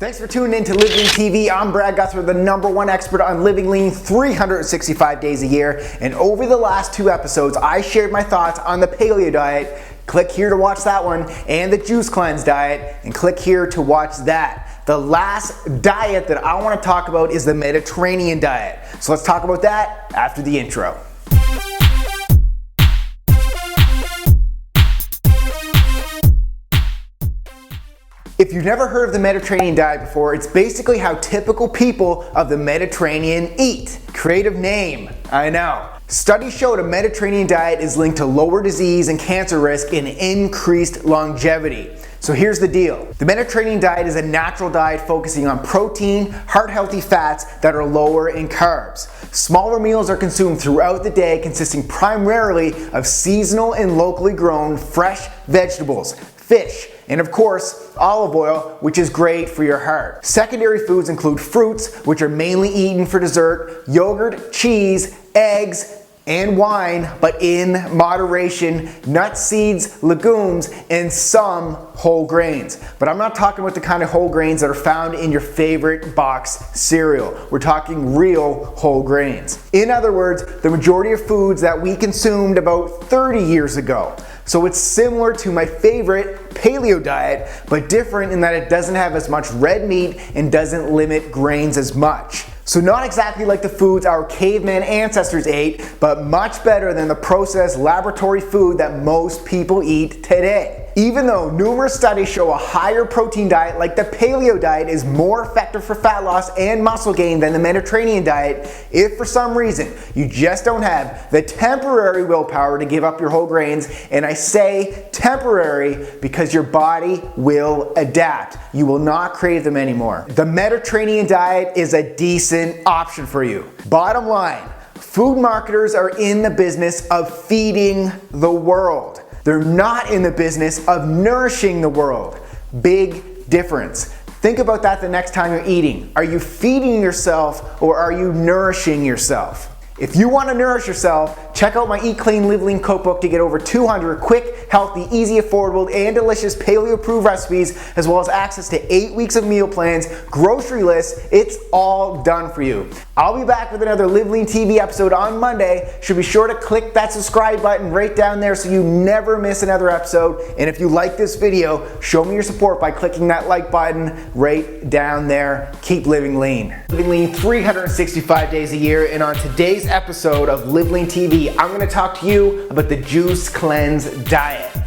Thanks for tuning in to LiveLeanTV. I'm Brad Guthrie, the #1 expert on living lean 365 days a year. And over the last 2 episodes, I shared my thoughts on the Paleo Diet. Click here to watch that one, and the Juice Cleanse Diet, and click here to watch that. The last diet that I want to talk about is the Mediterranean diet. So let's talk about that after the intro. If you've never heard of the Mediterranean diet before, it's basically how typical people of the Mediterranean eat. Creative name, I know. Studies showed a Mediterranean diet is linked to lower disease and cancer risk and increased longevity. So here's the deal. The Mediterranean diet is a natural diet focusing on protein, heart-healthy fats that are lower in carbs. Smaller meals are consumed throughout the day, consisting primarily of seasonal and locally grown fresh vegetables, fish, and of course, olive oil, which is great for your heart. Secondary foods include fruits, which are mainly eaten for dessert, yogurt, cheese, eggs, and wine, but in moderation, nuts, seeds, legumes, and some whole grains. But I'm not talking about the kind of whole grains that are found in your favorite box cereal. We're talking real whole grains. In other words, the majority of foods that we consumed about 30 years ago. So it's similar to my favorite Paleo diet, but different in that it doesn't have as much red meat and doesn't limit grains as much. So not exactly like the foods our caveman ancestors ate, but much better than the processed laboratory food that most people eat today. Even though numerous studies show a higher protein diet like the Paleo diet is more effective for fat loss and muscle gain than the Mediterranean diet, if for some reason you just don't have the temporary willpower to give up your whole grains, and I say temporary because your body will adapt. You will not crave them anymore. The Mediterranean diet is a decent option for you. Bottom line, food marketers are in the business of feeding the world. They're not in the business of nourishing the world. Big difference. Think about that the next time you're eating. Are you feeding yourself or are you nourishing yourself? If you want to nourish yourself, check out my Eat Clean, Live Lean cookbook to get over 200 quick, healthy, easy, affordable, and delicious paleo-approved recipes, as well as access to 8 weeks of meal plans, grocery lists. It's all done for you. I'll be back with another Live Lean TV episode on Monday. So be sure to click that subscribe button right down there so you never miss another episode. And if you like this video, show me your support by clicking that like button right down there. Keep living lean. Living lean 365 days a year, and on today's episode of LiveLeanTV, I'm going to talk to you about the Juice Cleanse Diet.